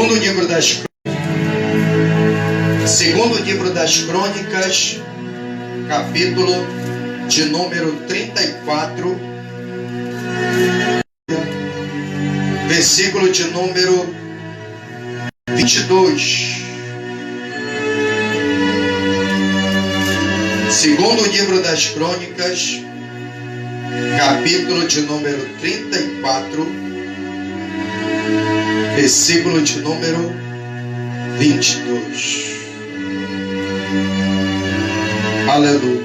Segundo livro das Crônicas, capítulo de número 34, versículo de número 22. Segundo livro das Crônicas, capítulo de número 34, versículo de número 22. Aleluia.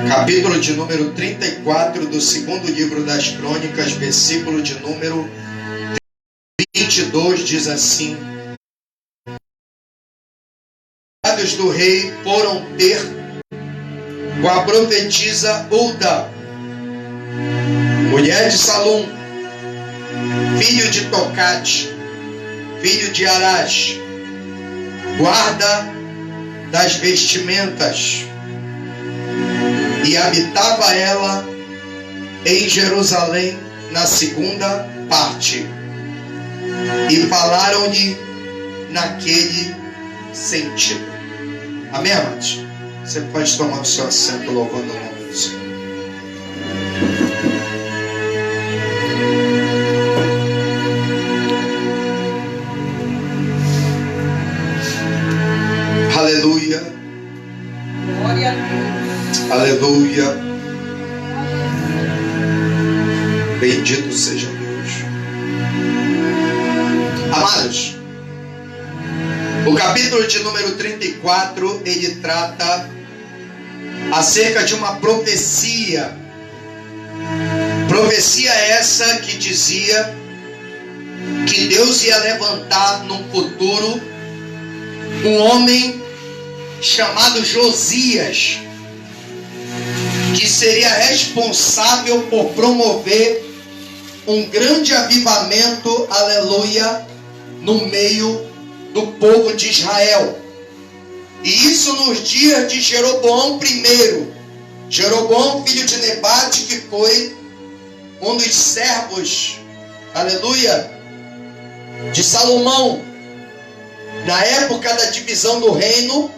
Capítulo de número 34 do segundo livro das Crônicas, versículo de número 22, diz assim: Os do rei foram ter com a profetisa Hulda, mulher de Salum, filho de Tocate, filho de Arás, guarda das vestimentas, e habitava ela em Jerusalém na segunda parte, e falaram-lhe naquele sentido. Amém, amados? Você pode tomar o seu assento louvando o nome do Senhor. Aleluia. Glória a Deus. Aleluia. Bendito seja Deus. Amados, o capítulo de número 34, ele trata acerca de uma profecia. Profecia essa que dizia que Deus ia levantar no futuro um homem chamado Josias, que seria responsável por promover um grande avivamento, aleluia, no meio do povo de Israel. E isso nos dias de Jeroboão I. Jeroboão, filho de Nebate, que foi um dos servos, aleluia, de Salomão, na época da divisão do reino,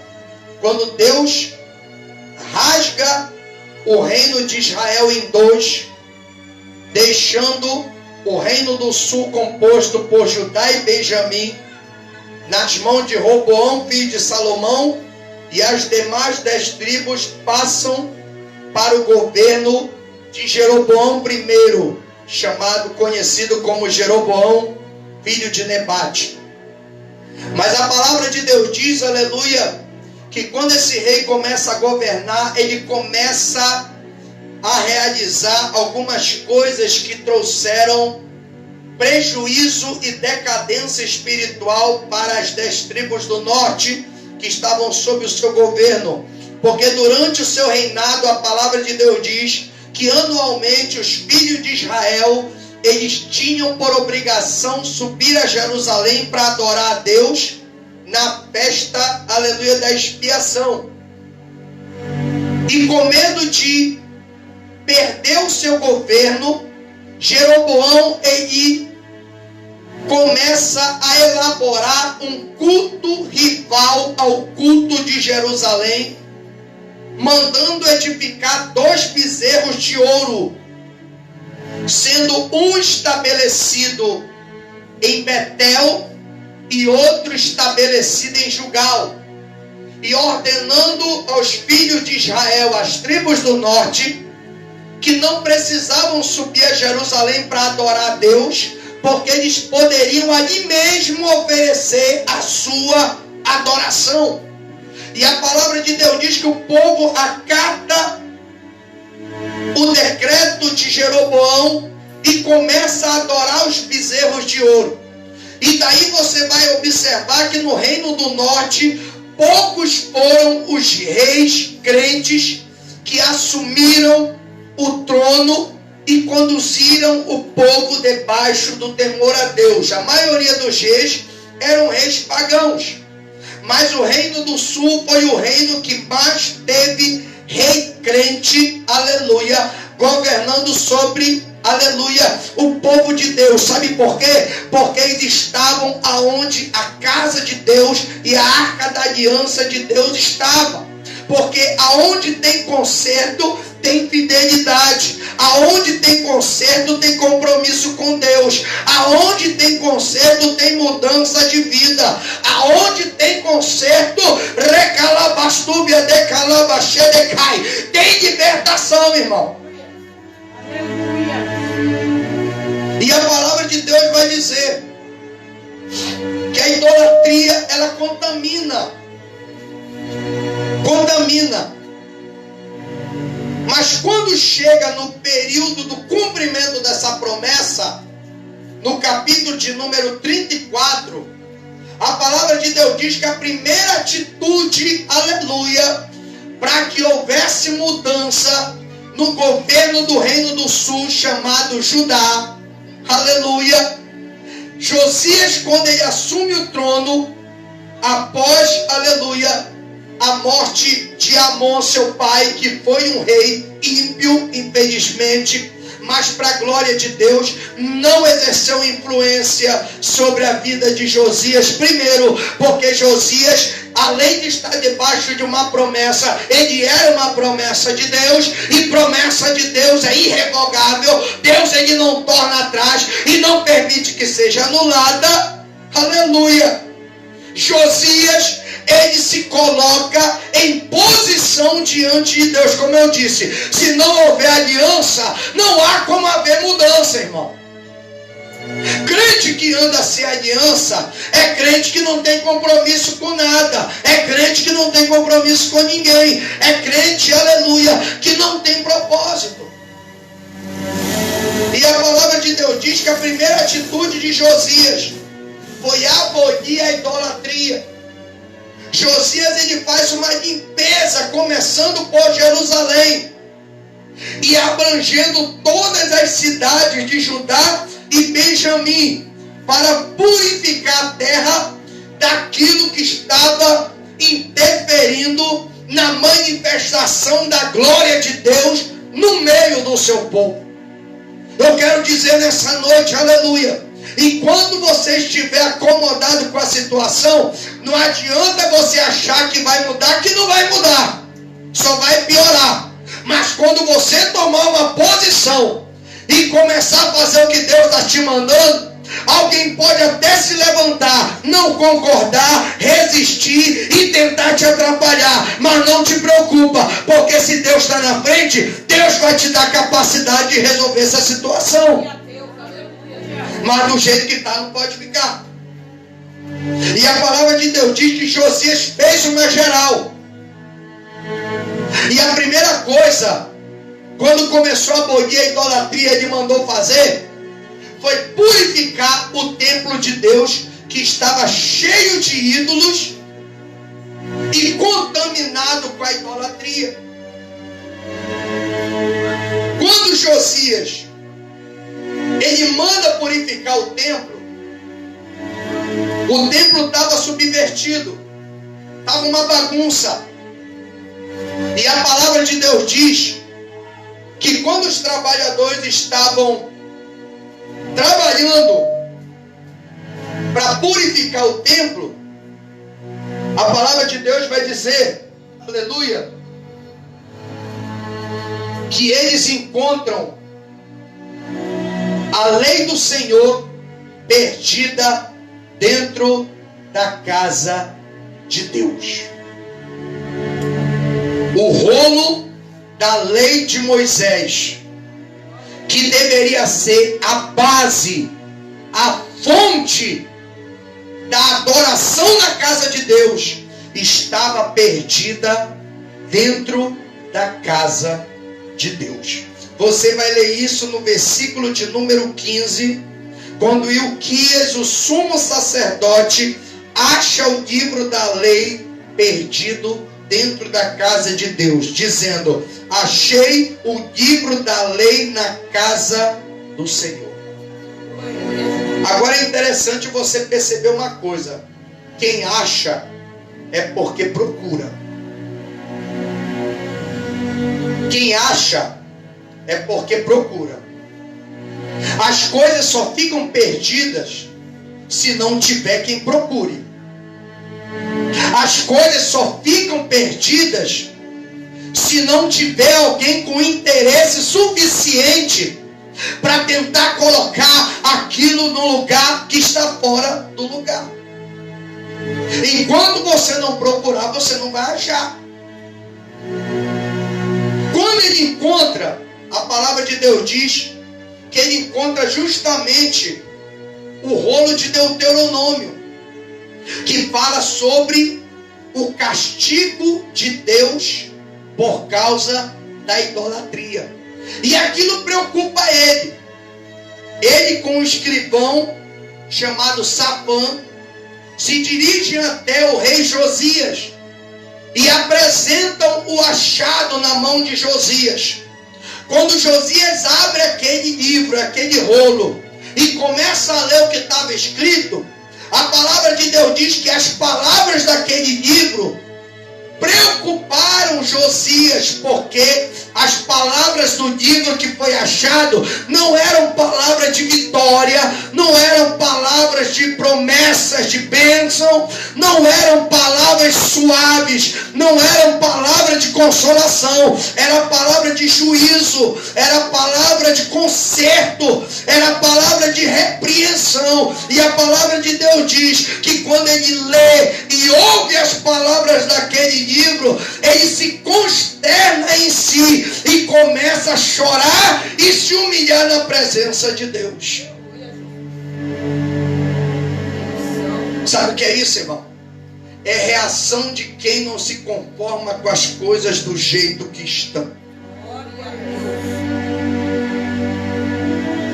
quando Deus rasga o reino de Israel em dois, deixando o reino do sul composto por Judá e Benjamim nas mãos de Roboão, filho de Salomão, e as demais 10 tribos passam para o governo de Jeroboão I, conhecido como Jeroboão, filho de Nebate. Mas a palavra de Deus diz, aleluia, que quando esse rei começa a governar, ele começa a realizar algumas coisas que trouxeram prejuízo e decadência espiritual para as 10 tribos do norte que estavam sob o seu governo. Porque durante o seu reinado, a palavra de Deus diz que anualmente os filhos de Israel, eles tinham por obrigação subir a Jerusalém para adorar a Deus na festa, aleluia, da expiação. E com medo de perder o seu governo, Jeroboão, ele começa a elaborar um culto rival ao culto de Jerusalém, mandando edificar 2 bezerros de ouro, sendo um estabelecido em Betel e outro estabelecido em Gilgal, e ordenando aos filhos de Israel, as tribos do norte, que não precisavam subir a Jerusalém para adorar a Deus, porque eles poderiam ali mesmo oferecer a sua adoração. E a palavra de Deus diz que o povo acata o decreto de Jeroboão e começa a adorar os bezerros de ouro. E daí você vai observar que no reino do norte, poucos foram os reis crentes que assumiram o trono e conduziram o povo debaixo do temor a Deus. A maioria dos reis eram reis pagãos. Mas o reino do sul foi o reino que mais teve rei crente, aleluia, governando sobre, aleluia, o povo de Deus. Sabe por quê? Porque eles estavam aonde a casa de Deus e a arca da aliança de Deus estava. Porque aonde tem conserto, tem fidelidade. Aonde tem conserto, tem compromisso com Deus. Aonde tem conserto, tem mudança de vida. Aonde tem conserto, recalabastúbia, decalabachedecai, tem libertação, irmão. E a palavra de Deus vai dizer que a idolatria, ela contamina. Mas quando chega no período do cumprimento dessa promessa, no capítulo de número 34, a palavra de Deus diz que a primeira atitude, aleluia, para que houvesse mudança no governo do reino do sul, chamado Judá, aleluia, Josias, quando ele assume o trono, após, aleluia, a morte de Amon, seu pai, que foi um rei ímpio, infelizmente, mas para a glória de Deus, não exerceu influência sobre a vida de Josias. Primeiro, porque Josias, além de estar debaixo de uma promessa, ele era uma promessa de Deus, e promessa de Deus é irrevogável. Deus, ele não torna atrás e não permite que seja anulada. Aleluia. Josias, ele se coloca em posição diante de Deus. Como eu disse, se não houver aliança, não há como haver mudança, irmão. Crente que anda sem aliança é crente que não tem compromisso com nada, é crente que não tem compromisso com ninguém, é crente, aleluia, que não tem propósito. E a palavra de Deus diz que a primeira atitude de Josias foi abolir a idolatria. Josias, ele faz uma limpeza, começando por Jerusalém e abrangendo todas as cidades de Judá e Benjamim, para purificar a terra daquilo que estava interferindo na manifestação da glória de Deus no meio do seu povo. Eu quero dizer nessa noite, aleluia, enquanto você estiver acomodado com a situação, não adianta você achar que vai mudar, que não vai mudar, só vai piorar. Mas quando você tomar uma posição e começar a fazer o que Deus está te mandando, alguém pode até se levantar, não concordar, resistir e tentar te atrapalhar, mas não te preocupa, porque se Deus está na frente, Deus vai te dar capacidade de resolver essa situação. Mas do jeito que está, não pode ficar. E a palavra de Deus diz que Josias fez uma geral. E a primeira coisa, quando começou a abolir a idolatria, ele mandou fazer, foi purificar o templo de Deus, que estava cheio de ídolos e contaminado com a idolatria. Quando Josias, ele manda purificar o templo estava subvertido, estava uma bagunça. E a palavra de Deus diz que quando os trabalhadores estavam trabalhando para purificar o templo, a palavra de Deus vai dizer, aleluia, que eles encontram a lei do Senhor perdida dentro da casa de Deus. O rolo da lei de Moisés, que deveria ser a base, a fonte da adoração na casa de Deus, estava perdida dentro da casa de Deus. Você vai ler isso no versículo de número 15, quando Ilquias, o sumo sacerdote, acha o livro da lei perdido dentro da casa de Deus, dizendo: achei o livro da lei na casa do Senhor. Agora é interessante você perceber uma coisa: quem acha é porque procura. Quem acha é porque procura. As coisas só ficam perdidas se não tiver quem procure. As coisas só ficam perdidas se não tiver alguém com interesse suficiente para tentar colocar aquilo no lugar que está fora do lugar. Enquanto você não procurar, você não vai achar. Quando ele encontra, a palavra de Deus diz que ele encontra justamente o rolo de Deuteronômio, que fala sobre o castigo de Deus por causa da idolatria. E aquilo preocupa ele. Ele, com um escrivão chamado Safã, se dirigem até o rei Josias e apresentam o achado na mão de Josias. Quando Josias abre aquele livro, aquele rolo, e começa a ler o que estava escrito, a palavra de Deus diz que as palavras daquele livro preocuparam Josias, porque as palavras do livro que foi achado não eram palavras de vitória, não eram palavras de promessas de bênção, não eram palavras suaves, não eram palavras de consolação, era palavra de juízo, era palavra de conserto, era palavra de repreensão. E a palavra de Deus diz que quando ele lê e ouve as palavras daquele livro, ele se consterna em si e começa a chorar e se humilhar na presença de Deus. Sabe o que é isso, irmão? É reação de quem não se conforma com as coisas do jeito que estão.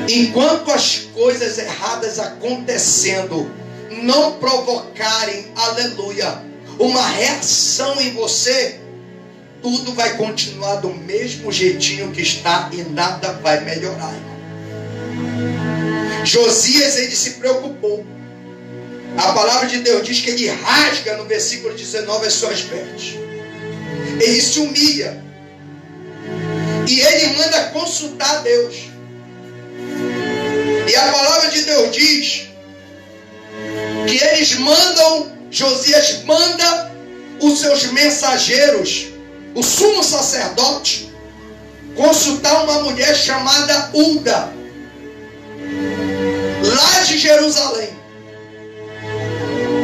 Enquanto as coisas erradas acontecendo não provocarem, aleluia, uma reação em você, tudo vai continuar do mesmo jeitinho que está e nada vai melhorar, irmão. Josias, ele se preocupou. A palavra de Deus diz que ele rasga no versículo 19 as suas vestes. Ele se humilha. E ele manda consultar a Deus. E a palavra de Deus diz que eles mandam, Josias manda os seus mensageiros, o sumo sacerdote, consultar uma mulher chamada Hulda, lá de Jerusalém.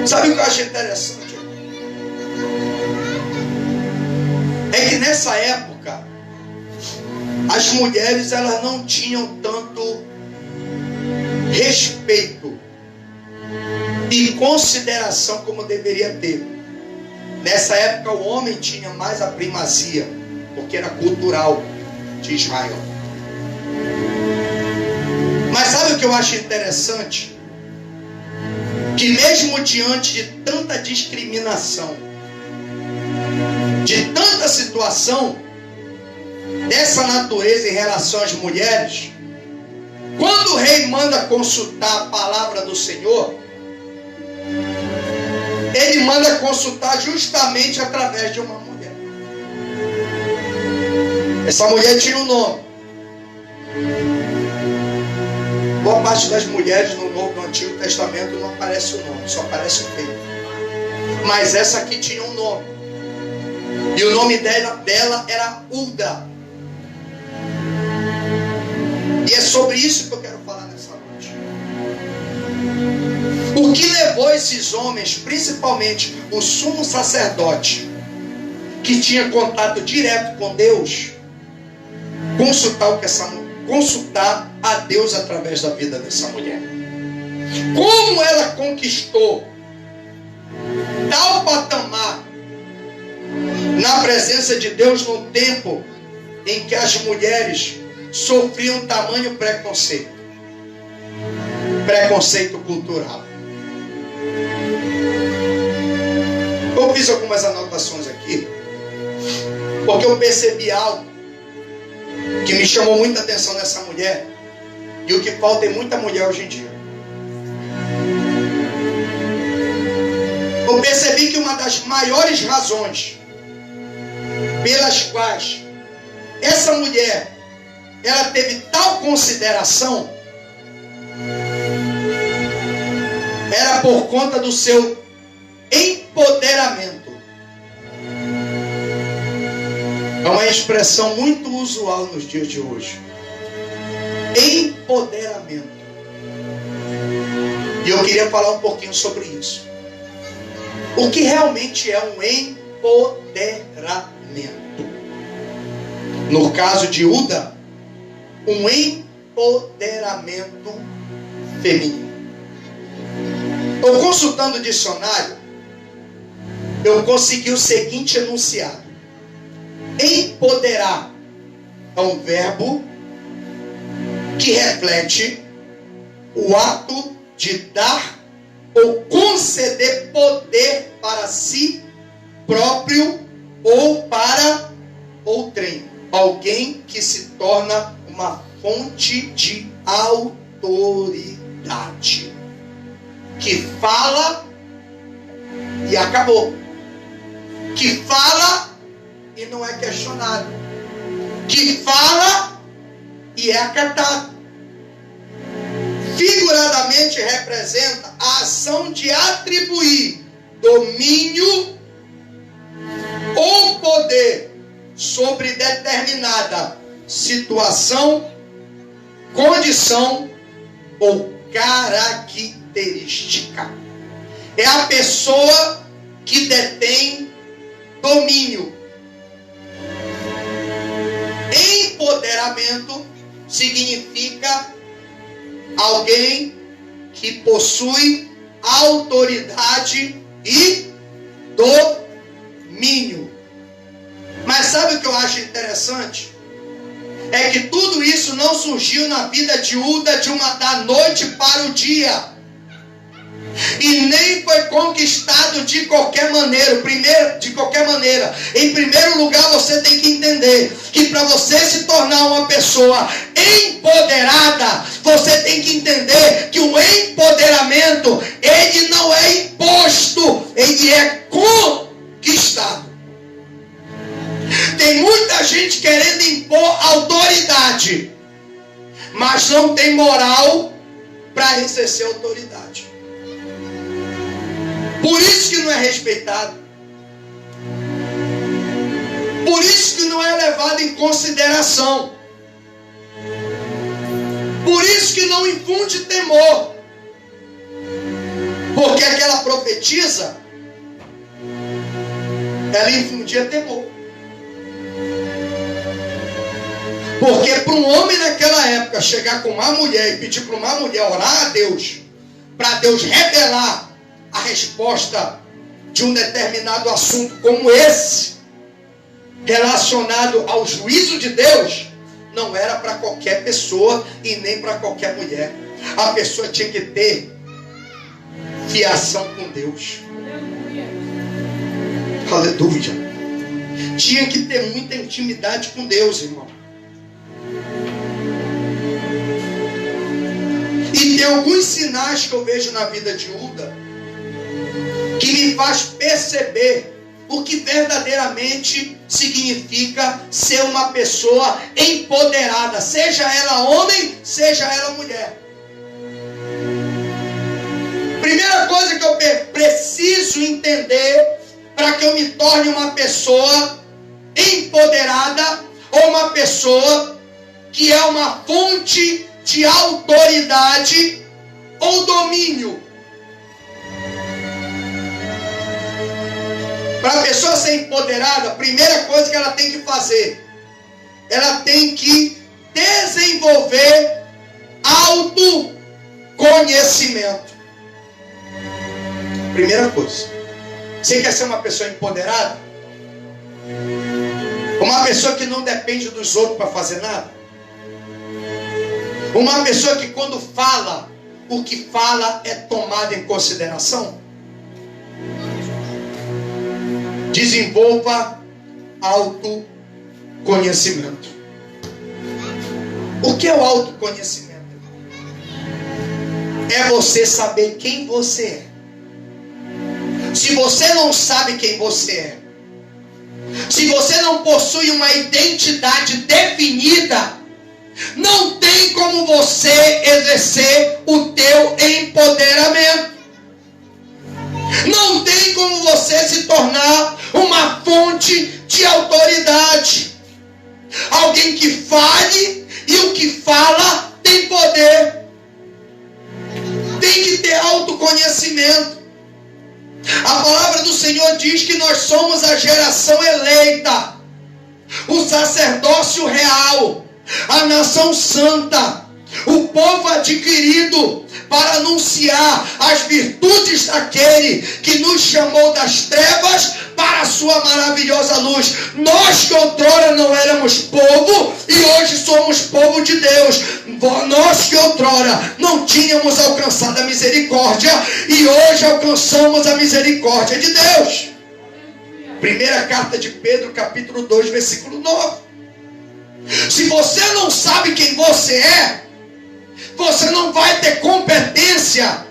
Sabe o que eu acho interessante? É que nessa época as mulheres, elas não tinham tanto respeito e consideração como deveria ter. Nessa época o homem tinha mais a primazia, porque era cultural de Israel. Mas sabe o que eu acho interessante? Que mesmo diante de tanta discriminação, de tanta situação dessa natureza em relação às mulheres, quando o rei manda consultar a palavra do Senhor, ele manda consultar justamente através de uma mulher. Essa mulher tinha um nome. Boa parte das mulheres no Antigo Testamento não aparece o nome, só aparece o feito. Mas essa aqui tinha um nome. E o nome dela era Hulda. E é sobre isso que eu quero falar nessa noite. O que levou esses homens, principalmente o sumo sacerdote, que tinha contato direto com Deus, consultar a Deus através da vida dessa mulher? Como ela conquistou tal patamar na presença de Deus no tempo em que as mulheres sofriam tamanho preconceito cultural? Eu fiz algumas anotações aqui, porque eu percebi algo que me chamou muita atenção nessa mulher, e o que falta em muita mulher hoje em dia. Eu percebi que uma das maiores razões pelas quais essa mulher, ela teve tal consideração, era por conta do seu empoderamento. É uma expressão muito usual nos dias de hoje. Empoderamento. E eu queria falar um pouquinho sobre isso. O que realmente é um empoderamento? No caso de Uda, um empoderamento feminino. Eu consultando o dicionário, eu consegui o seguinte enunciado. Empoderar é um verbo que reflete o ato de dar ou conceder poder para si próprio ou para outrem. Alguém que se torna uma fonte de autoridade. Que fala e acabou. Que fala e não é questionado. Que fala e é acatado. Figuradamente representa a ação de atribuir domínio ou poder sobre determinada situação, condição ou característica. É a pessoa que detém domínio. Empoderamento significa alguém que possui autoridade e domínio. Mas sabe o que eu acho interessante? É que tudo isso não surgiu na vida de Uda da noite para o dia. E nem foi conquistado de qualquer maneira. Em primeiro lugar, você tem que entender que para você se tornar uma pessoa empoderada, você tem que entender que o empoderamento, ele não é imposto, ele é conquistado. Tem muita gente querendo impor autoridade, mas não tem moral para exercer autoridade. Por isso que não é respeitado. Por isso que não é levado em consideração. Por isso que não infunde temor. Porque aquela profetisa, ela infundia temor. Porque para um homem naquela época chegar com uma mulher e pedir para uma mulher orar a Deus, para Deus revelar a resposta de um determinado assunto como esse, relacionado ao juízo de Deus, não era para qualquer pessoa e nem para qualquer mulher. A pessoa tinha que ter fiação com Deus. Aleluia. Tinha que ter muita intimidade com Deus, irmão. E tem alguns sinais que eu vejo na vida de Uda que me faz perceber o que verdadeiramente significa ser uma pessoa empoderada, seja ela homem, seja ela mulher. Primeira coisa que eu preciso entender para que eu me torne uma pessoa empoderada ou uma pessoa que é uma fonte de autoridade ou domínio. Para a pessoa ser empoderada, a primeira coisa que ela tem que fazer, ela tem que desenvolver autoconhecimento. Primeira coisa. Você quer ser uma pessoa empoderada? Uma pessoa que não depende dos outros para fazer nada? Uma pessoa que quando fala, o que fala é tomado em consideração? Desenvolva autoconhecimento. O que é o autoconhecimento? É você saber quem você é. Se você não sabe quem você é, se você não possui uma identidade definida, não tem como você exercer o teu empoderamento. Não tem como você se tornar uma fonte de autoridade. Alguém que fale, e o que fala tem poder. Tem que ter autoconhecimento. A palavra do Senhor diz que nós somos a geração eleita, o sacerdócio real, a nação santa, o povo adquirido para anunciar as virtudes daquele que nos chamou das trevas para a sua maravilhosa luz. Nós que outrora não éramos povo e hoje somos povo de Deus. Nós que outrora não tínhamos alcançado a misericórdia e hoje alcançamos a misericórdia de Deus. Primeira carta de Pedro, capítulo 2, versículo 9. Se você não sabe quem você é, você não vai ter competência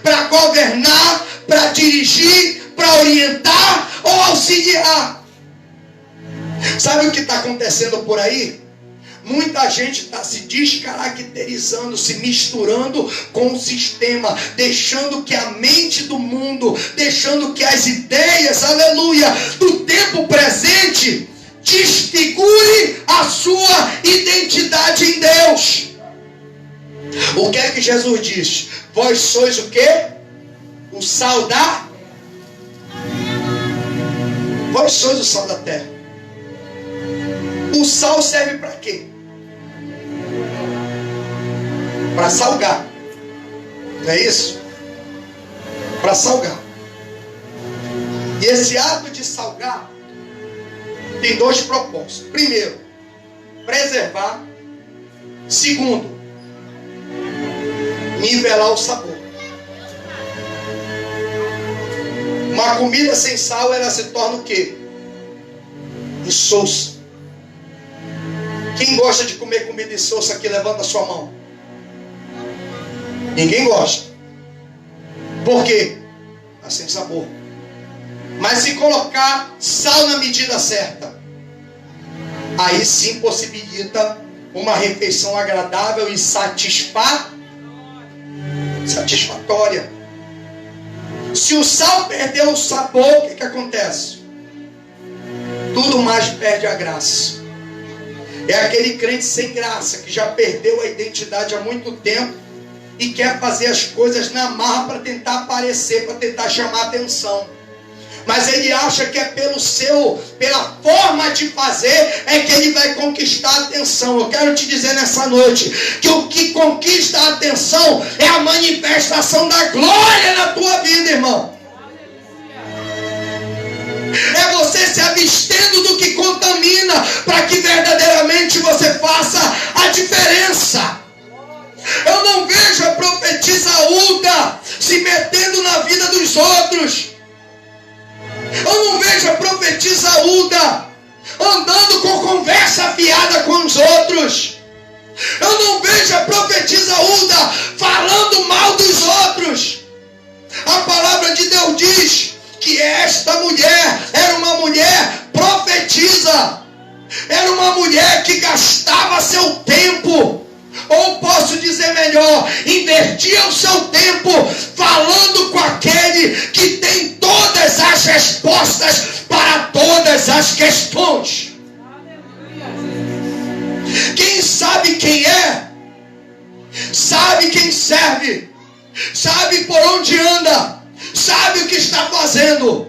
para governar, para dirigir, para orientar ou auxiliar. Sabe o que está acontecendo por aí? Muita gente está se descaracterizando, se misturando com o sistema, deixando que a mente do mundo, deixando que as ideias, aleluia, do tempo presente desfigure a sua identidade em Deus. O que é que Jesus diz? Vós sois o quê? O sal da... Vós sois o sal da terra. O sal serve para quê? Para salgar. Não é isso? Para salgar. E esse ato de salgar tem dois propósitos. Primeiro, preservar. Segundo, nivelar o sabor. Uma comida sem sal, ela se torna o quê? Insossa. Quem gosta de comer comida insossa aqui, levanta a sua mão. Ninguém gosta. Por quê? Está sem sabor. Mas se colocar sal na medida certa, aí sim possibilita uma refeição agradável e satisfatória. Se o sal perder o sabor, o que acontece? Tudo mais perde a graça. É aquele crente sem graça, que já perdeu a identidade há muito tempo e quer fazer as coisas na marra para tentar aparecer, para tentar chamar atenção. Mas ele acha que é pela forma de fazer é que ele vai conquistar a atenção. Eu quero te dizer nessa noite que o que conquista a atenção é a manifestação da glória na tua vida, irmão. É você se abstendo do que contamina, para que verdadeiramente você faça a diferença. Eu não vejo a profetisa Hulda se metendo na vida dos outros. Eu não vejo a profetisa Hulda andando com conversa fiada com os outros. Eu não vejo a profetisa Hulda falando mal dos outros. A palavra de Deus diz que esta mulher era uma mulher profetisa. Era uma mulher que gastava seu tempo, ou posso dizer melhor, invertia o seu tempo falando com aquele que tem todas as respostas para todas as questões. Quem sabe quem é, sabe quem serve, sabe por onde anda, sabe o que está fazendo.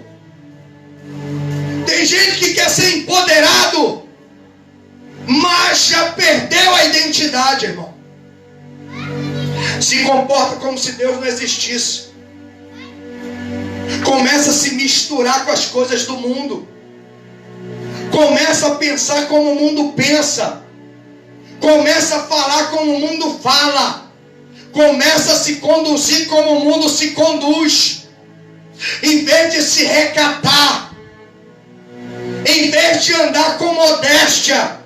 Tem gente que quer ser empoderado, mas já perdeu a identidade, irmão. Se comporta como se Deus não existisse. Começa a se misturar com as coisas do mundo. Começa a pensar como o mundo pensa. Começa a falar como o mundo fala. Começa a se conduzir como o mundo se conduz. Em vez de se recatar, em vez de andar com modéstia,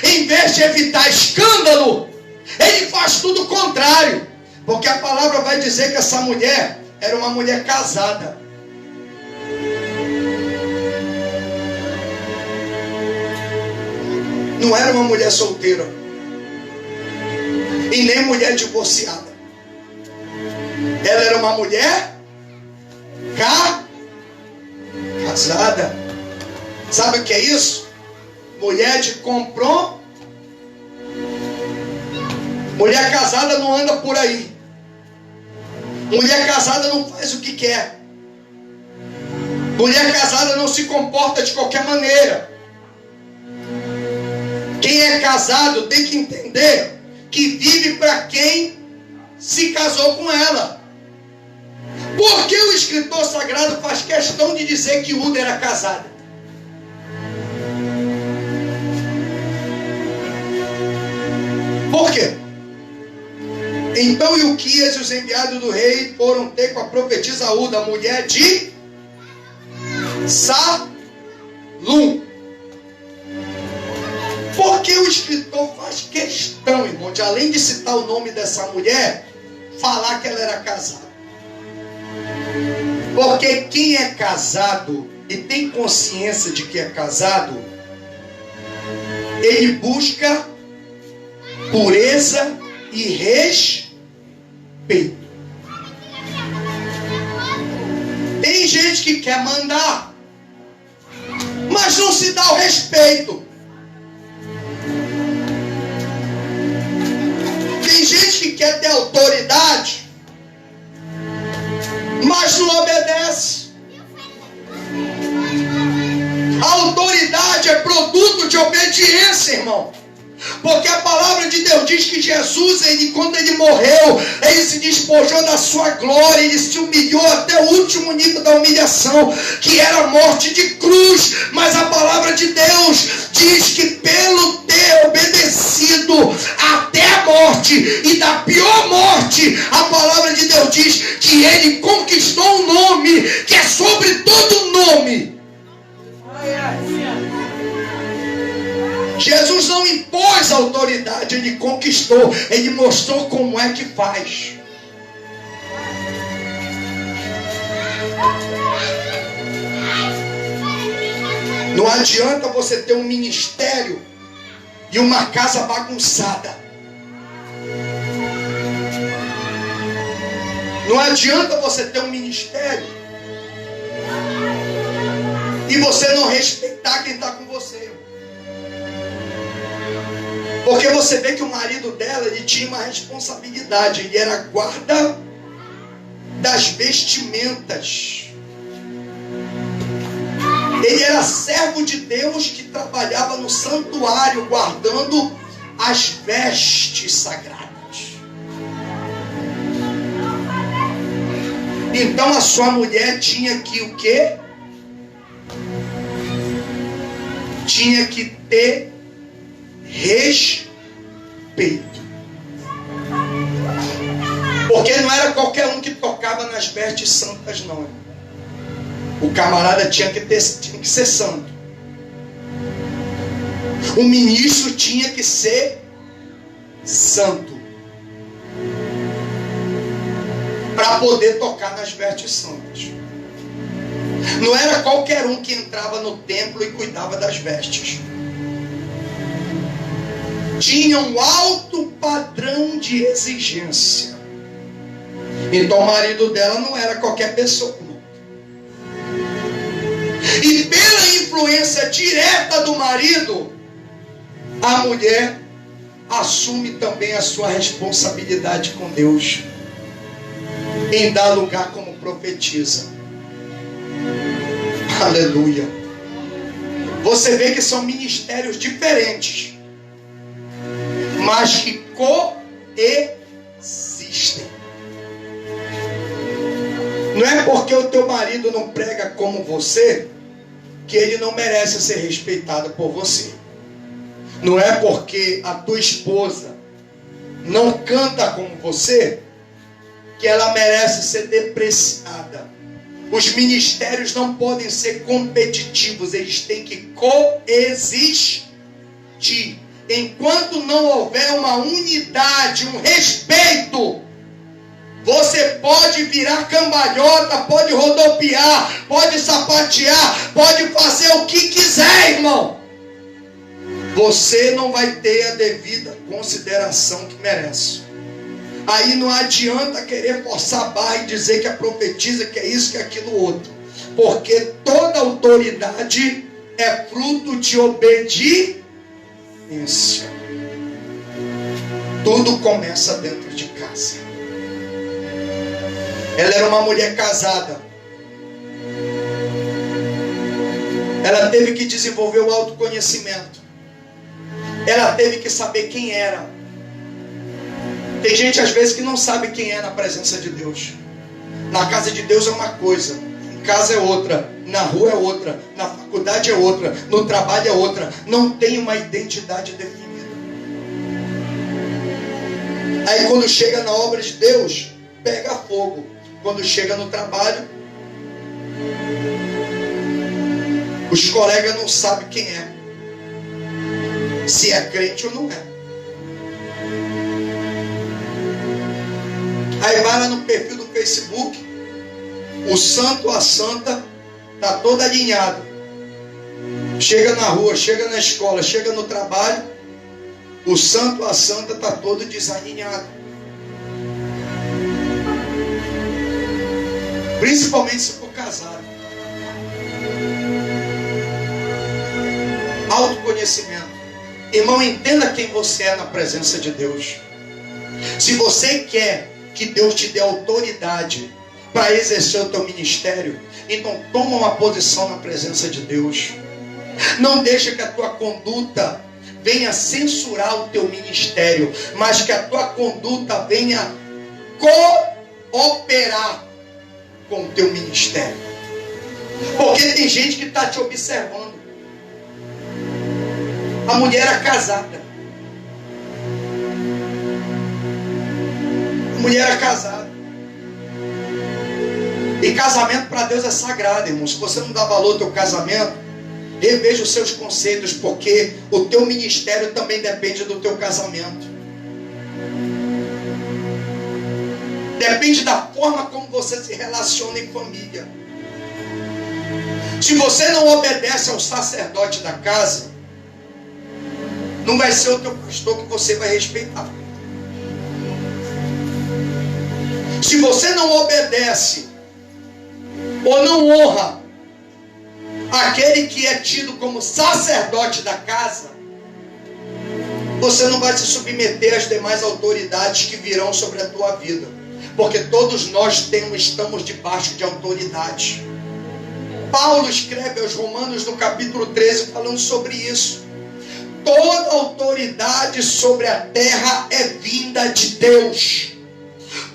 em vez de evitar escândalo, ele faz tudo o contrário. Porque a palavra vai dizer que essa mulher era uma mulher casada. não era uma mulher solteira e nem mulher divorciada. Ela era uma mulher casada. Sabe o que é isso? Mulher de compromisso. Mulher casada não anda por aí. Mulher casada não faz o que quer. Mulher casada não se comporta de qualquer maneira. Quem é casado tem que entender que vive para quem se casou com ela. Por que o escritor sagrado faz questão de dizer que Uda era casada? Por quê? Então Ilquias e os enviados do rei foram ter com a profetisa Uda, mulher de Salum. Porque o escritor faz questão, irmão, de além de citar o nome dessa mulher, falar que ela era casada. Porque quem é casado e tem consciência de que é casado, ele busca pureza e respeito. Tem gente que quer mandar, mas não se dá o respeito. Tem gente que quer ter autoridade, mas não obedece. A autoridade é produto de obediência, irmão. Porque a palavra de Deus diz que Jesus, quando ele morreu, ele se despojou da sua glória, ele se humilhou até o último nível da humilhação, que era a morte de cruz. Mas a palavra de Deus diz que pelo ter obedecido até a morte, e da pior morte, a palavra de Deus diz que ele conquistou um nome que é sobre todo nome. Jesus não impôs autoridade, ele conquistou, ele mostrou como é que faz. Não adianta você ter um ministério e uma casa bagunçada. Não adianta você ter um ministério e você não respeitar quem está com você. Porque você vê que o marido dela, ele tinha uma responsabilidade. Ele era guarda das vestimentas. Ele era servo de Deus que trabalhava no santuário, guardando as vestes sagradas. Então a sua mulher tinha que o quê? Tinha que ter respeito. Porque não era qualquer um que tocava nas vestes santas, não. O camarada tinha que ser santo. O ministro tinha que ser santo para poder tocar nas vestes santas. Não era qualquer um que entrava no templo e cuidava das vestes. Tinha um alto padrão de exigência. Então o marido dela não era qualquer pessoa. E pela influência direta do marido, a mulher assume também a sua responsabilidade com Deus em dar lugar como profetisa. Aleluia. Você vê que são ministérios diferentes, mas que coexistem. Não é porque o teu marido não prega como você que ele não merece ser respeitado por você. Não é porque a tua esposa não canta como você que ela merece ser depreciada. Os ministérios não podem ser competitivos, eles têm que coexistir. Enquanto não houver uma unidade, um respeito, você pode virar cambalhota, pode rodopiar, pode sapatear, pode fazer o que quiser, irmão. você não vai ter a devida consideração que merece. Aí não adianta querer forçar a barra e dizer que é profetiza, que é isso, que é aquilo outro. Porque toda autoridade é fruto de obediência. Tudo começa dentro de casa. Ela era uma mulher casada. Ela teve que desenvolver o autoconhecimento. Ela teve que saber quem era. Tem gente às vezes que não sabe quem é na presença de Deus. Na casa de Deus é uma coisa, em casa é outra, na rua é outra, na faculdade é outra, no trabalho é outra. Não tem uma identidade definida. Aí quando chega na obra de Deus, pega fogo. Quando chega no trabalho, os colegas não sabem quem é. Se é crente ou não é. Aí vai lá no perfil do Facebook, o santo, a santa, está todo alinhado. Chega na rua, chega na escola, chega no trabalho, o santo, a santa está todo desalinhado. Principalmente se for casado. Autoconhecimento. Irmão, entenda quem você é na presença de Deus. Se você quer que Deus te dê autoridade para exercer o teu ministério, então toma uma posição na presença de Deus. Não deixa que a tua conduta venha censurar o teu ministério, mas que a tua conduta venha cooperar com o teu ministério. Porque tem gente que está te observando. A mulher era casada. A mulher era casada. E casamento para Deus é sagrado, irmão. Se você não dá valor ao teu casamento, reveja os seus conceitos, porque o teu ministério também depende do teu casamento. Depende da forma como você se relaciona em família. Se você não obedece ao sacerdote da casa, não vai ser o teu pastor que você vai respeitar. Se você não obedece ou não honra aquele que é tido como sacerdote da casa, você não vai se submeter às demais autoridades que virão sobre a tua vida. Porque todos nós estamos debaixo de autoridade. Paulo escreve aos Romanos no capítulo 13 falando sobre isso. Toda autoridade sobre a terra é vinda de Deus.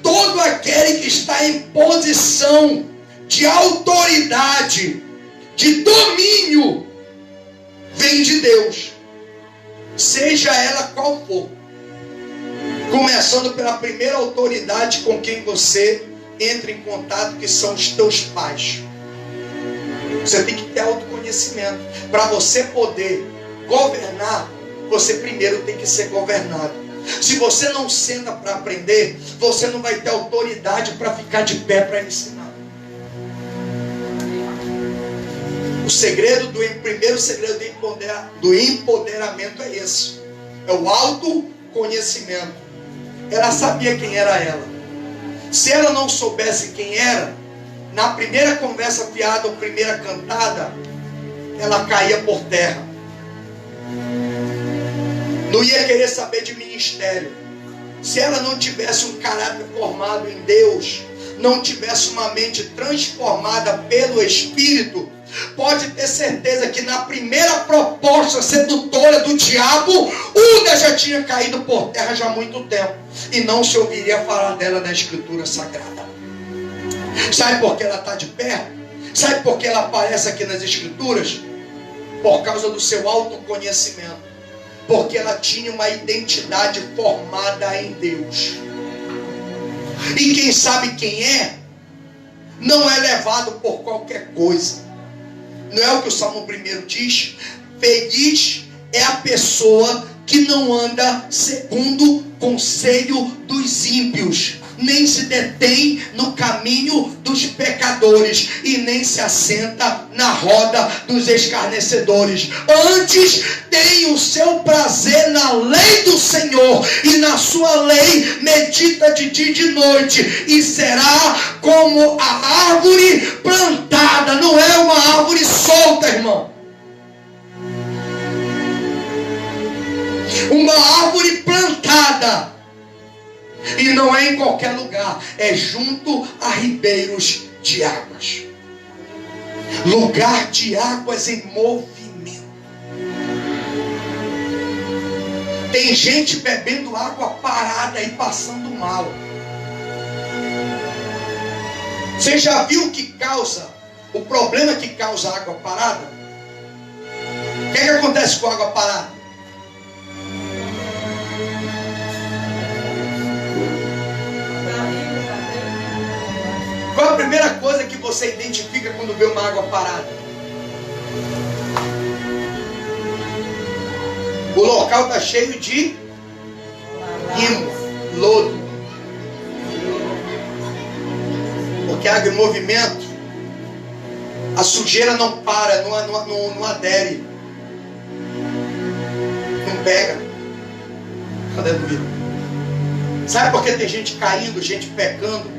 Todo aquele que está em posição de autoridade, de domínio, vem de Deus. Seja ela qual for. Começando pela primeira autoridade com quem você entra em contato, que são os teus pais. Você tem que ter autoconhecimento. Para você poder governar, você primeiro tem que ser governado. Se você não senta para aprender, você não vai ter autoridade para ficar de pé para ensinar. Primeiro segredo do empoderamento é esse. É o autoconhecimento. Ela sabia quem era ela. Se ela não soubesse quem era, na primeira conversa fiada ou primeira cantada, ela caía por terra. Não ia querer saber de ministério. Se ela não tivesse um caráter formado em Deus, não tivesse uma mente transformada pelo Espírito, pode ter certeza que na primeira proposta sedutora do diabo, Uda já tinha caído por terra já há muito tempo, e não se ouviria falar dela na Escritura Sagrada. Sabe por que ela está de pé? Sabe por que ela aparece aqui nas Escrituras? Por causa do seu autoconhecimento. Porque ela tinha uma identidade formada em Deus. E quem sabe quem é, não é levado por qualquer coisa. Não é o que o Salmo 1 diz? Feliz é a pessoa que não anda segundo o conselho dos ímpios. nem se detém no caminho dos pecadores, e nem se assenta na roda dos escarnecedores. Antes tem o seu prazer na lei do Senhor, e na sua lei medita de dia e de noite, e será como a árvore plantada. Não é uma árvore solta, irmão. Uma árvore plantada. E não é em qualquer lugar, é junto a ribeiros de águas. Lugar de águas em movimento. Tem gente bebendo água parada e passando mal. Você já viu o que causa, o problema que causa água parada? O que acontece com a água parada? Qual a primeira coisa que você identifica quando vê uma água parada? O local está cheio de limo, lodo. Porque a água em movimento, a sujeira não para, não adere, não pega. Aleluia. Sabe por que tem gente caindo, gente pecando?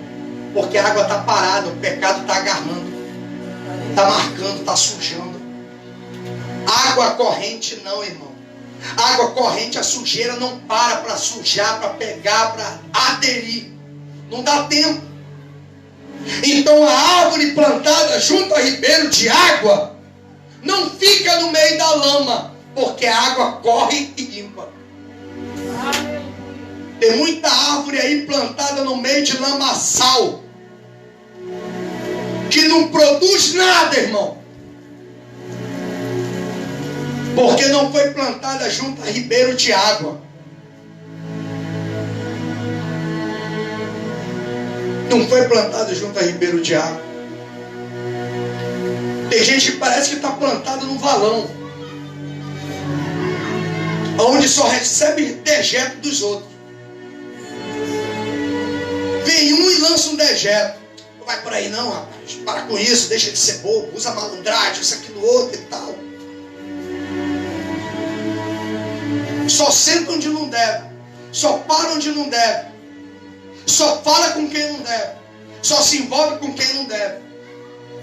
Porque a água está parada, o pecado está agarrando, está marcando, está sujando. Água corrente não, irmão. Água corrente, a sujeira não para sujar, para pegar, para aderir. Não dá tempo. Então a árvore plantada junto a ribeiro de água não fica no meio da lama, porque a água corre e limpa. Tem muita árvore aí plantada no meio de lamaçal, que não produz nada, irmão, porque não foi plantada junto a ribeiro de água. Não foi plantada junto a ribeiro de água. Tem gente que parece que está plantada num valão, onde só recebe dejeto dos outros. Vem um e lança um dejeto. Não vai por aí não, rapaz. Para com isso, deixa de ser bobo. Usa malandragem, isso, aquilo, outro e tal. Só senta onde não deve. Só para onde não deve. Só fala com quem não deve. Só se envolve com quem não deve.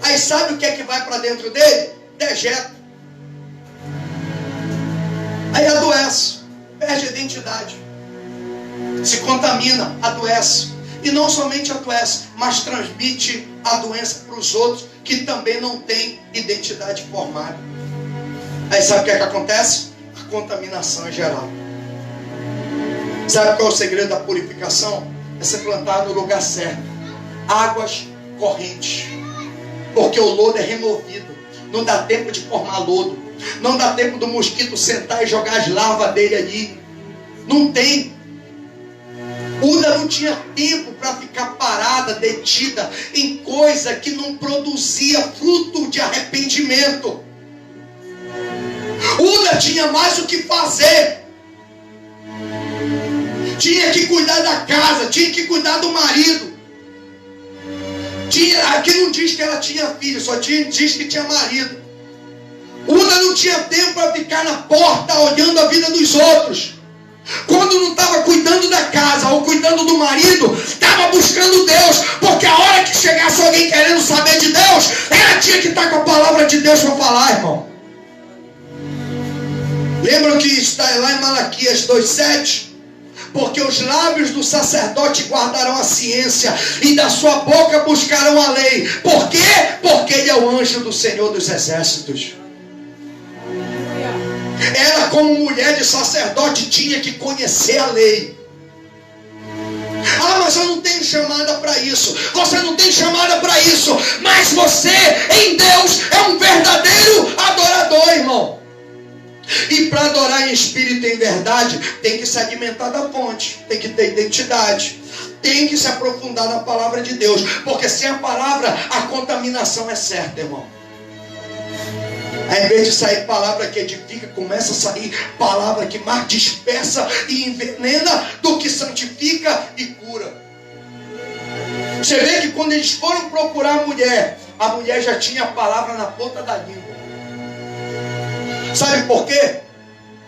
Aí sabe o que é que vai para dentro dele? Dejeto. Aí adoece. Perde a identidade. Se contamina, adoece. E não somente adoece, mas transmite a doença para os outros que também não têm identidade formada. Aí sabe o que é que acontece? A contaminação é geral. Sabe qual é o segredo da purificação? É ser plantado no lugar certo. Águas correntes. Porque o lodo é removido. Não dá tempo de formar lodo. Não dá tempo do mosquito sentar e jogar as larvas dele ali. Não tem. Uda não tinha tempo para ficar parada, detida em coisa que não produzia fruto de arrependimento. Uda tinha mais o que fazer. Tinha que cuidar da casa, tinha que cuidar do marido. Aqui não diz que ela tinha filho, só diz que tinha marido. Uda não tinha tempo para ficar na porta olhando a vida dos outros. Quando não estava cuidando da casa ou cuidando do marido, estava buscando Deus, porque a hora que chegasse alguém querendo saber de Deus, ela tinha que estar com a palavra de Deus para falar, irmão. Lembram que está lá em Malaquias 2,7? Porque os lábios do sacerdote guardarão a ciência, e da sua boca buscarão a lei. Por quê? Porque ele é o anjo do Senhor dos exércitos. Ela, como mulher de sacerdote, tinha que conhecer a lei. Ah, mas eu não tenho chamada para isso. Você não tem chamada para isso. Mas você, em Deus, é um verdadeiro adorador, irmão. E para adorar em espírito e em verdade, tem que se alimentar da fonte. Tem que ter identidade. Tem que se aprofundar na palavra de Deus. Porque sem a palavra, a contaminação é certa, irmão. Ao invés de sair palavra que edifica, começa a sair palavra que mais dispersa e envenena do que santifica e cura. Você vê que quando eles foram procurar a mulher já tinha a palavra na ponta da língua. Sabe por quê?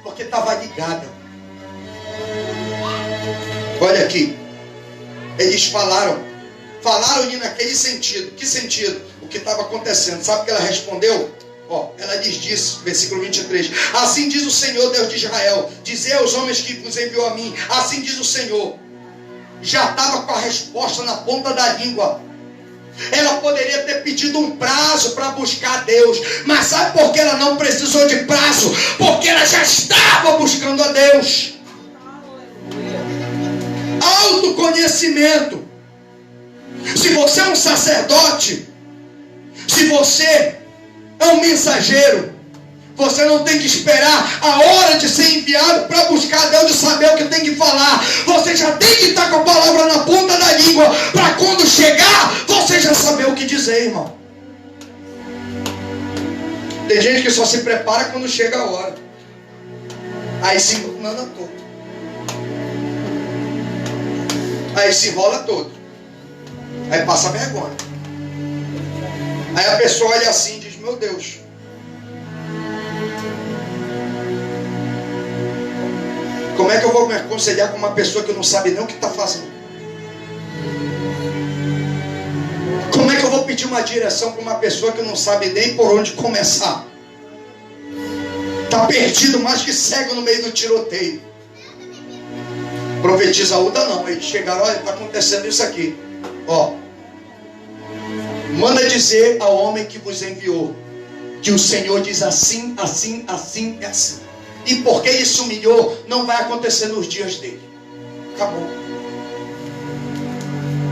Porque estava ligada. Olha aqui. Eles falaram naquele sentido. Que sentido? O que estava acontecendo. Sabe o que ela respondeu? Ela diz, versículo 23. Assim diz o Senhor, Deus de Israel: dizei aos homens que vos enviou a mim. Assim diz o Senhor. Já estava com a resposta na ponta da língua. Ela poderia ter pedido um prazo para buscar Deus. Mas sabe por que ela não precisou de prazo? Porque ela já estava buscando a Deus. Autoconhecimento. Se você é um sacerdote, se você é um mensageiro, você não tem que esperar a hora de ser enviado para buscar Deus e saber o que tem que falar. Você já tem que estar com a palavra na ponta da língua, para quando chegar, você já saber o que dizer, irmão. Tem gente que só se prepara quando chega a hora. Aí se enrola todo. Aí se enrola todo. Aí passa vergonha. Aí a pessoa olha assim e diz: meu Deus, como é que eu vou me aconselhar com uma pessoa que não sabe nem o que está fazendo? Como é que eu vou pedir uma direção para uma pessoa que não sabe nem por onde começar? Está perdido mais que cego no meio do tiroteio. Profetiza Uda não. Eles chegaram: olha, está acontecendo isso aqui. Manda dizer ao homem que vos enviou que o Senhor diz assim, assim, assim e assim. E porque ele se humilhou, não vai acontecer nos dias dele. Acabou.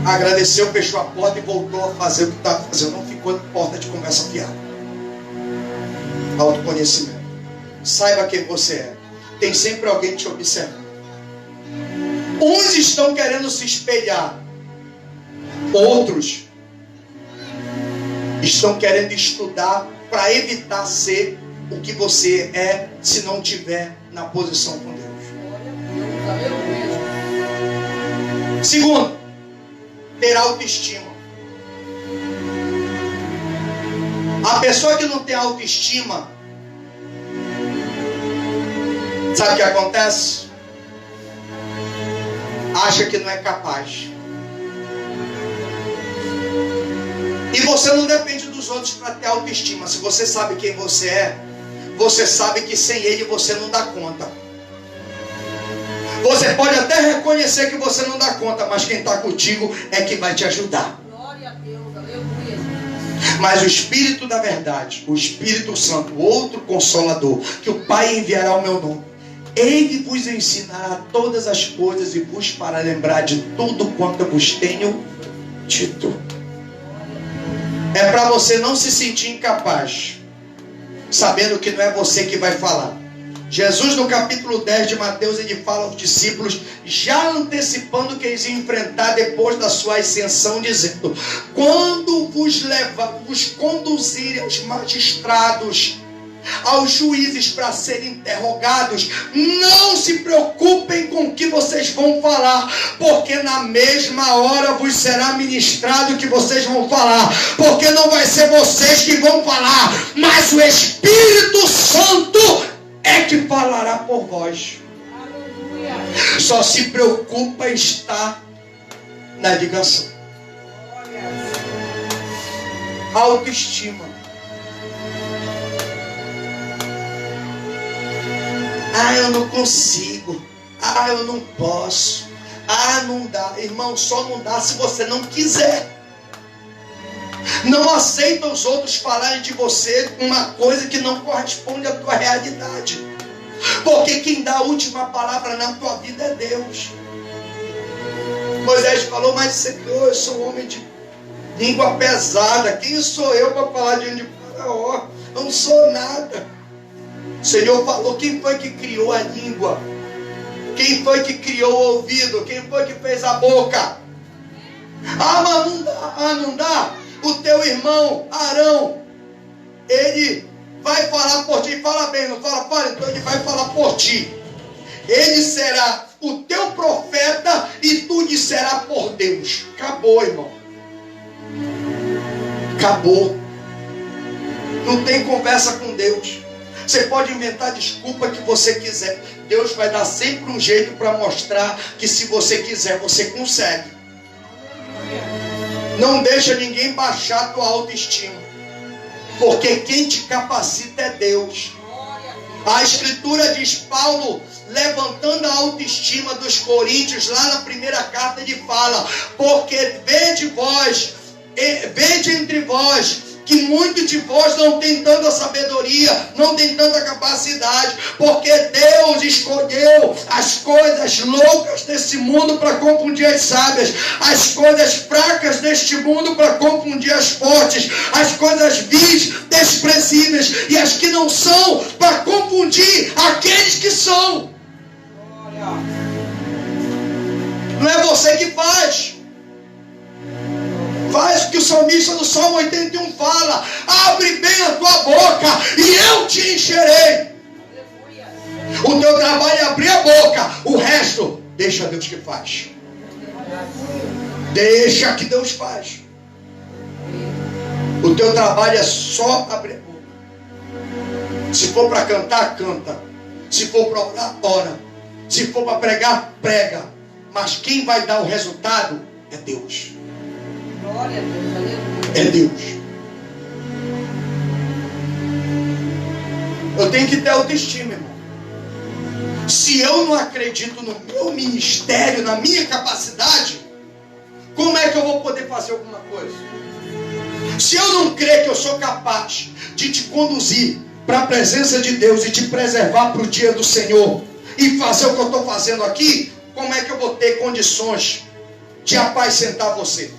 Agradeceu, fechou a porta e voltou a fazer o que estava fazendo. Não ficou de porta de conversa fiada. Autoconhecimento. Saiba quem você é. Tem sempre alguém te observando. Uns estão querendo se espelhar. Outros estão querendo estudar para evitar ser o que você é, se não estiver na posição com Deus. Segundo, ter autoestima. A pessoa que não tem autoestima, sabe o que acontece? Acha que não é capaz. E você não depende dos outros para ter autoestima. Se você sabe quem você é, você sabe que sem ele você não dá conta. Você pode até reconhecer que você não dá conta, mas quem está contigo é que vai te ajudar. Glória a Deus, aleluia. Mas o Espírito da verdade, o Espírito Santo, o outro Consolador, que o Pai enviará ao meu nome, ele vos ensinará todas as coisas e vos fará lembrar de tudo quanto eu vos tenho dito. É para você não se sentir incapaz, sabendo que não é você que vai falar. Jesus, no capítulo 10 de Mateus, ele fala aos discípulos, já antecipando o que eles iam enfrentar depois da sua ascensão, dizendo: quando vos conduzirem aos magistrados, aos juízes para serem interrogados, não se preocupem com o que vocês vão falar, porque na mesma hora vos será ministrado o que vocês vão falar, porque não vai ser vocês que vão falar, mas o Espírito Santo é que falará por vós. Aleluia. Só se preocupa em estar na ligação. Autoestima. Eu não consigo. Eu não posso. Não dá. Irmão, só não dá se você não quiser. Não aceita os outros falarem de você uma coisa que não corresponde à tua realidade. Porque quem dá a última palavra na tua vida é Deus. Moisés falou: mas Senhor, eu sou um homem de língua pesada. Quem sou eu para falar diante de Faraó? Não sou nada. O Senhor falou: quem foi que criou a língua? Quem foi que criou o ouvido? Quem foi que fez a boca? Mas não dá. Não dá. O teu irmão Arão, ele vai falar por ti. Fala bem, não fala? Fala, então ele vai falar por ti. Ele será o teu profeta e tu lhe será por Deus. Acabou, irmão. Acabou. Não tem conversa com Deus. Você pode inventar desculpa que você quiser. Deus vai dar sempre um jeito para mostrar que se você quiser, você consegue. Não deixa ninguém baixar a tua autoestima. Porque quem te capacita é Deus. A Escritura diz, Paulo, levantando a autoestima dos coríntios, lá na primeira carta ele fala, porque vede entre vós, que muitos de vós não tem tanta sabedoria, não tem tanta capacidade, porque Deus escolheu as coisas loucas desse mundo para confundir as sábias, as coisas fracas deste mundo para confundir as fortes, as coisas vis, desprezíveis, e as que não são, para confundir aqueles que são. Não é você que faz. Faz o que o salmista do Salmo 81 fala. Abre bem a tua boca e eu te encherei. O teu trabalho é abrir a boca. O resto, deixa Deus que faz. Deixa que Deus faz. O teu trabalho é só abrir a boca. Se for para cantar, canta. Se for para orar, ora. Se for para pregar, prega. Mas quem vai dar o resultado é Deus. Glória a Deus, aleluia. É Deus. Eu tenho que ter autoestima, irmão. Se eu não acredito no meu ministério, na minha capacidade, como é que eu vou poder fazer alguma coisa? Se eu não crer que eu sou capaz de te conduzir para a presença de Deus e te preservar para o dia do Senhor e fazer o que eu estou fazendo aqui, como é que eu vou ter condições de apacentar você?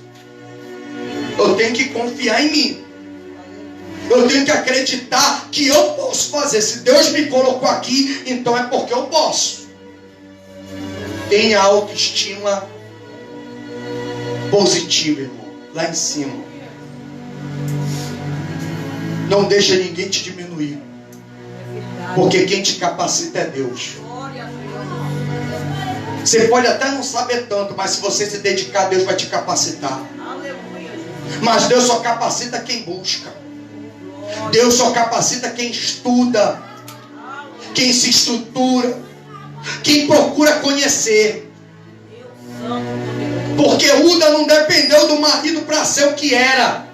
Eu tenho que confiar em mim. Eu tenho que acreditar que eu posso fazer. Se Deus me colocou aqui, então é porque eu posso. Tenha autoestima positiva, irmão. Lá em cima. Não deixa ninguém te diminuir. Porque quem te capacita é Deus. Você pode até não saber tanto, mas se você se dedicar, Deus vai te capacitar. Mas Deus só capacita quem busca. Deus só capacita quem estuda, quem se estrutura, quem procura conhecer. Porque Uda não dependeu do marido para ser o que era.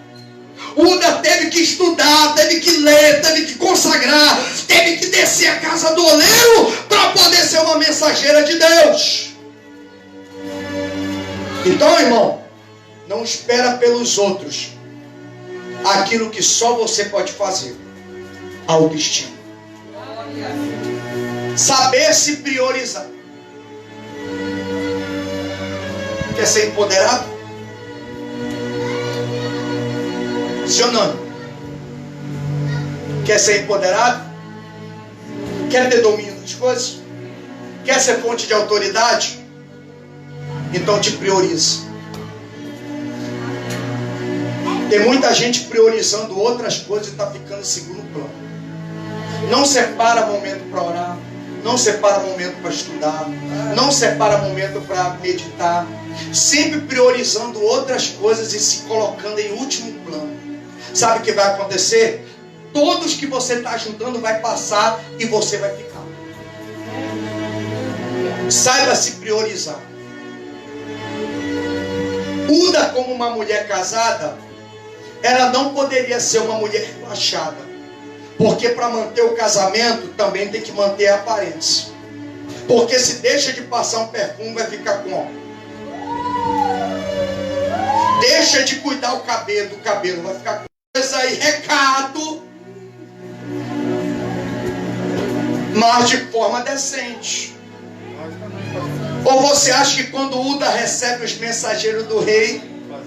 Uda teve que estudar, teve que ler, teve que consagrar, teve que descer a casa do oleiro para poder ser uma mensageira de Deus. Então, irmão, não espera pelos outros aquilo que só você pode fazer. Autoestima. Saber se priorizar. Quer ser empoderado? Sim ou não? Quer ser empoderado? Quer ter domínio das coisas? Quer ser fonte de autoridade? Então te prioriza. Tem muita gente priorizando outras coisas e está ficando em segundo plano. Não separa momento para orar. Não separa momento para estudar. Não separa momento para meditar. Sempre priorizando outras coisas e se colocando em último plano. Sabe o que vai acontecer? Todos que você está ajudando vai passar e você vai ficar. Saiba se priorizar. Uda, como uma mulher casada, ela não poderia ser uma mulher relaxada. Porque para manter o casamento também tem que manter a aparência. Porque se deixa de passar um perfume, vai ficar como? Deixa de cuidar o cabelo vai ficar com coisa aí, recado. Mas de forma decente. Ou você acha que quando Uda recebe os mensageiros do rei,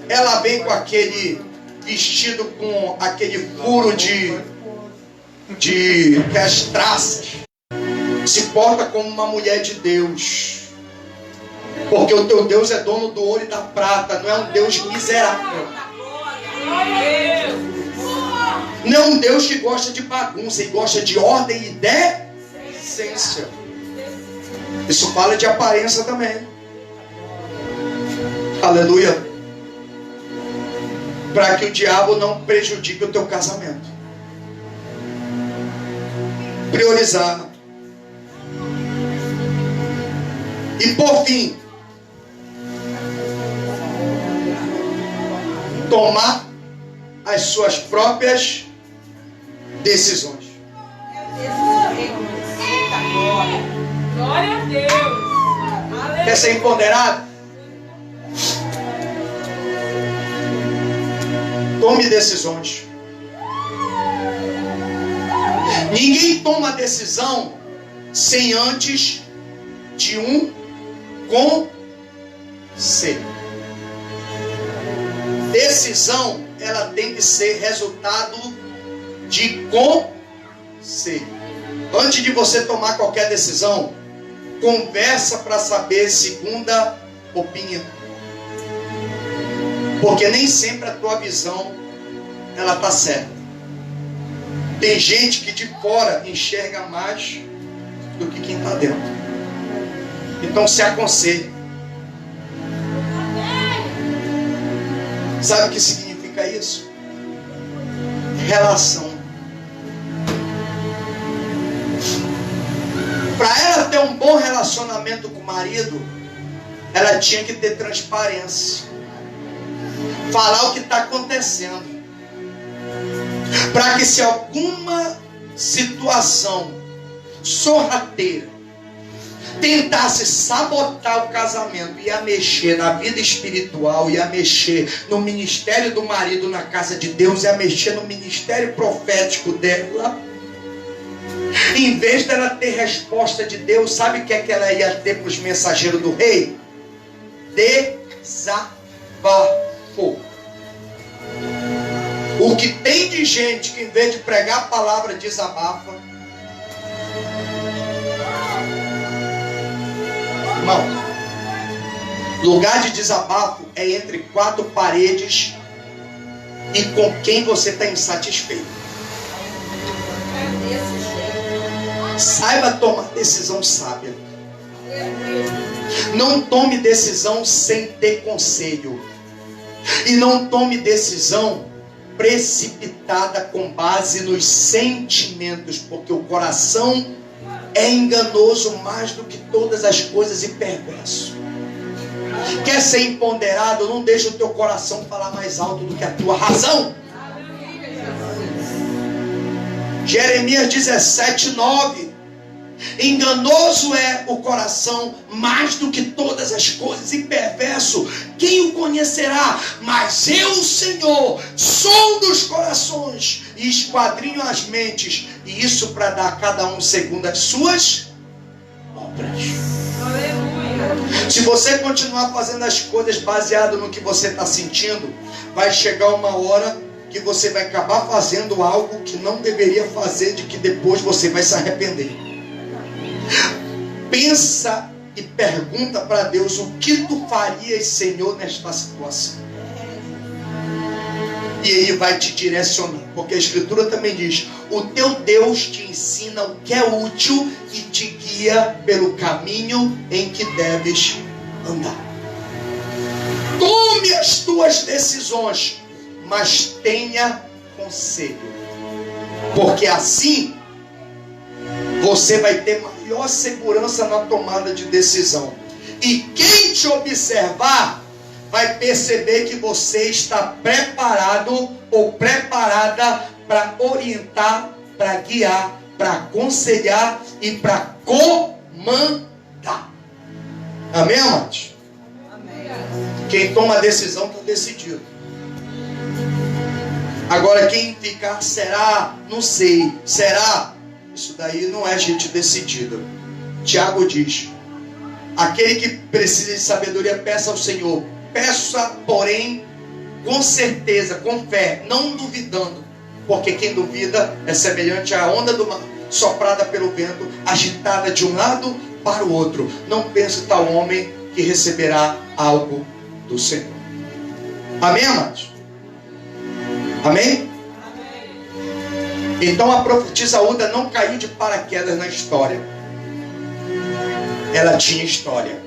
ela vem com aquele vestido com aquele furo de as traças? Se porta como uma mulher de Deus. Porque o teu Deus é dono do ouro e da prata. Não é um Deus miserável. Não é um Deus que gosta de bagunça. Ele gosta de ordem e decência. Isso fala de aparência também. Aleluia. para que o diabo não prejudique o teu casamento. Priorizar. E por fim, tomar as suas próprias decisões. Glória a Deus. Quer ser empoderado? Tome decisões. Ninguém toma decisão sem antes de um conselho. Decisão, ela tem que ser resultado de conselho. Antes de você tomar qualquer decisão, conversa para saber segunda opinião. Porque nem sempre a tua visão ela está certa. Tem gente que de fora enxerga mais do que quem está dentro. Então se aconselhe. Sabe o que significa isso? Relação. Para ela ter um bom relacionamento com o marido, ela tinha que ter transparência. Falar o que está acontecendo. Para que se alguma situação sorrateira tentasse sabotar o casamento, ia mexer na vida espiritual, ia mexer no ministério do marido na casa de Deus, ia mexer no ministério profético dela, em vez dela ter resposta de Deus, sabe o que é que ela ia ter para os mensageiros do rei? Desabafo. O que tem de gente que em vez de pregar a palavra desabafa. Irmão, lugar de desabafo é entre quatro paredes e com quem você está insatisfeito. Saiba tomar decisão sábia. Não tome decisão sem ter conselho. E não tome decisão precipitada com base nos sentimentos, porque o coração é enganoso mais do que todas as coisas e perverso. Quer ser empoderado? Não deixe o teu coração falar mais alto do que a tua razão. Jeremias 17:9. Enganoso é o coração mais do que todas as coisas e perverso. Quem o conhecerá? Mas eu, Senhor, sondo os corações e esquadrinho as mentes, e isso para dar a cada um segundo as suas obras. Aleluia. Se você continuar fazendo as coisas baseado no que você está sentindo, vai chegar uma hora que você vai acabar fazendo algo que não deveria fazer, de que depois você vai se arrepender. Pensa e pergunta para Deus: o que tu farias, Senhor, nesta situação? E Ele vai te direcionar, porque a Escritura também diz: o teu Deus te ensina o que é útil e te guia pelo caminho em que deves andar. Tome as tuas decisões, mas tenha conselho, porque assim você vai ter maior segurança na tomada de decisão. E quem te observar vai perceber que você está preparado ou preparada para orientar, para guiar, para aconselhar e para comandar. Amém, amados? Amém. Quem toma a decisão está decidido. Agora quem fica, será? Não sei. Será? Isso daí não é gente decidida. Tiago diz: aquele que precisa de sabedoria, peça ao Senhor. Peça, porém, com certeza, com fé, não duvidando. Porque quem duvida é semelhante à onda do mar, soprada pelo vento, agitada de um lado para o outro. Não pense tal homem que receberá algo do Senhor. Amém, amados? Amém? Então a profetisa Uda não caiu de paraquedas na história. Ela tinha história.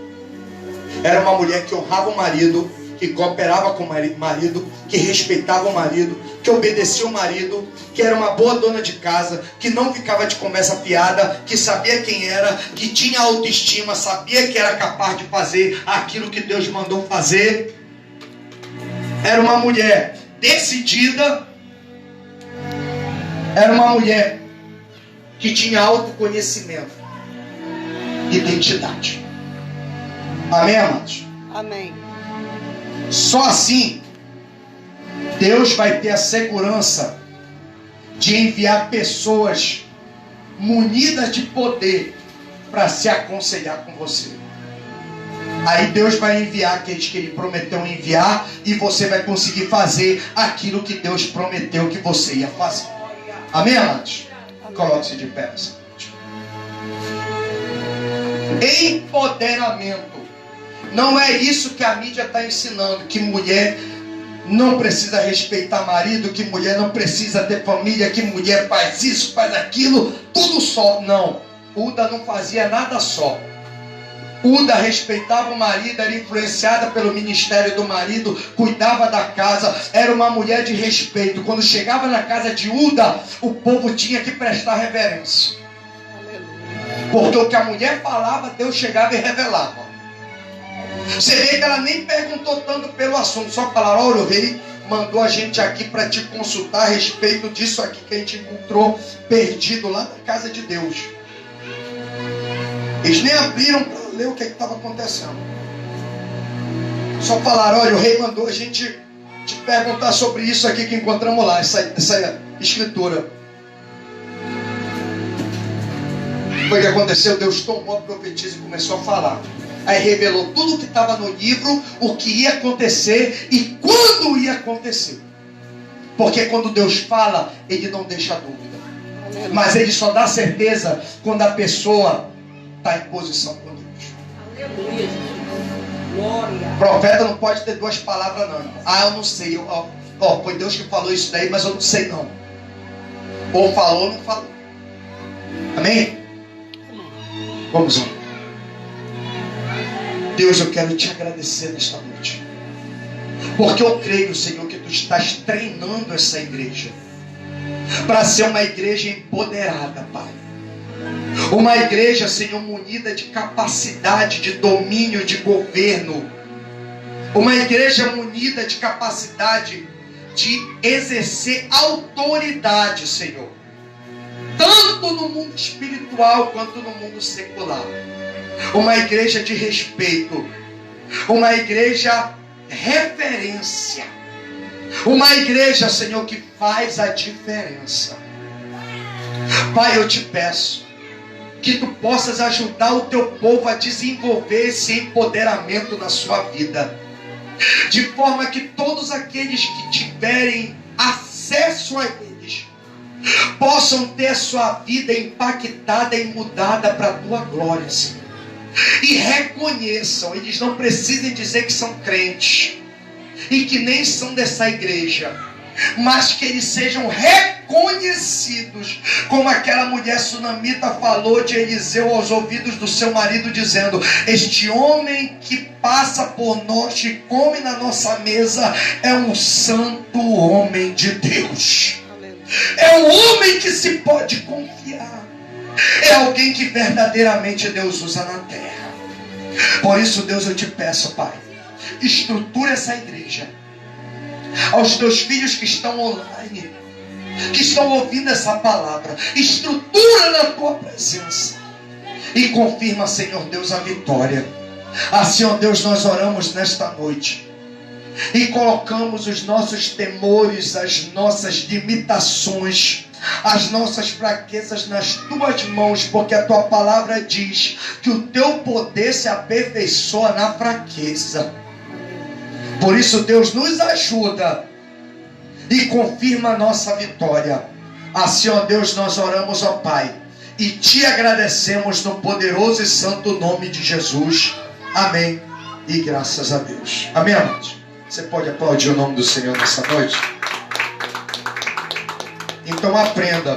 Era uma mulher que honrava o marido, que cooperava com o marido, que respeitava o marido, que obedecia o marido, que era uma boa dona de casa, que não ficava de conversa fiada, que sabia quem era, que tinha autoestima, sabia que era capaz de fazer aquilo que Deus mandou fazer. Era uma mulher decidida, era uma mulher que tinha autoconhecimento, identidade. Amém, amados? Amém. Só assim Deus vai ter a segurança de enviar pessoas munidas de poder para se aconselhar com você. Aí Deus vai enviar aqueles que Ele prometeu enviar, e você vai conseguir fazer aquilo que Deus prometeu que você ia fazer. Amém, amados? Coloque-se de pé nessa noite. Empoderamento. Não é isso que a mídia está ensinando, que mulher não precisa respeitar marido, que mulher não precisa ter família, que mulher faz isso, faz aquilo, tudo só. Não, Uda não fazia nada só. Uda respeitava o marido, era influenciada pelo ministério do marido, cuidava da casa, era uma mulher de respeito. Quando chegava na casa de Uda, o povo tinha que prestar reverência. Porque o que a mulher falava, Deus chegava e revelava. Você vê que ela nem perguntou tanto pelo assunto, só falaram: olha, o rei mandou a gente aqui para te consultar a respeito disso aqui que a gente encontrou perdido lá na casa de Deus. Eles nem abriram para ler o que estava acontecendo. Só falaram: olha, o rei mandou a gente te perguntar sobre isso aqui que encontramos lá, essa escritura. Foi o que aconteceu. Deus tomou a profetisa e começou a falar. Aí revelou tudo o que estava no livro, o que ia acontecer e quando ia acontecer. Porque quando Deus fala, Ele não deixa dúvida. Mas Ele só dá certeza quando a pessoa está em posição com Deus. Aleluia. Glória. Profeta não pode ter duas palavras não. Ah, eu não sei. Foi Deus que falou isso daí, mas eu não sei não. Ou falou ou não falou. Amém? Vamos lá. Deus, eu quero te agradecer nesta noite. Porque eu creio, Senhor, que Tu estás treinando essa igreja para ser uma igreja empoderada, Pai. Uma igreja, Senhor, munida de capacidade, de domínio, de governo. Uma igreja munida de capacidade de exercer autoridade, Senhor. Tanto no mundo espiritual quanto no mundo secular. Uma igreja de respeito. Uma igreja referência. Uma igreja, Senhor, que faz a diferença. Pai, eu te peço que Tu possas ajudar o Teu povo a desenvolver esse empoderamento na sua vida. De forma que todos aqueles que tiverem acesso a eles possam ter a sua vida impactada e mudada para a Tua glória, Senhor. E reconheçam, eles não precisem dizer que são crentes e que nem são dessa igreja, mas que eles sejam reconhecidos, como aquela mulher sunamita falou de Eliseu aos ouvidos do seu marido, dizendo: este homem que passa por nós e come na nossa mesa é um santo homem de Deus. É um homem que se pode confiar. É alguém que verdadeiramente Deus usa na terra. Por isso, Deus, eu te peço, Pai, estrutura essa igreja. Aos teus filhos que estão online, que estão ouvindo essa palavra, estrutura na tua presença e confirma, Senhor Deus, a vitória. Assim, ó Deus, nós oramos nesta noite e colocamos os nossos temores, as nossas limitações, as nossas fraquezas nas tuas mãos, porque a tua palavra diz que o teu poder se aperfeiçoa na fraqueza. Por isso, Deus, nos ajuda e confirma a nossa vitória. Assim, ó Deus, nós oramos, ó Pai, e te agradecemos no poderoso e santo nome de Jesus. Amém. E graças a Deus. Amém, amados? Você pode aplaudir o nome do Senhor nessa noite? Então aprenda.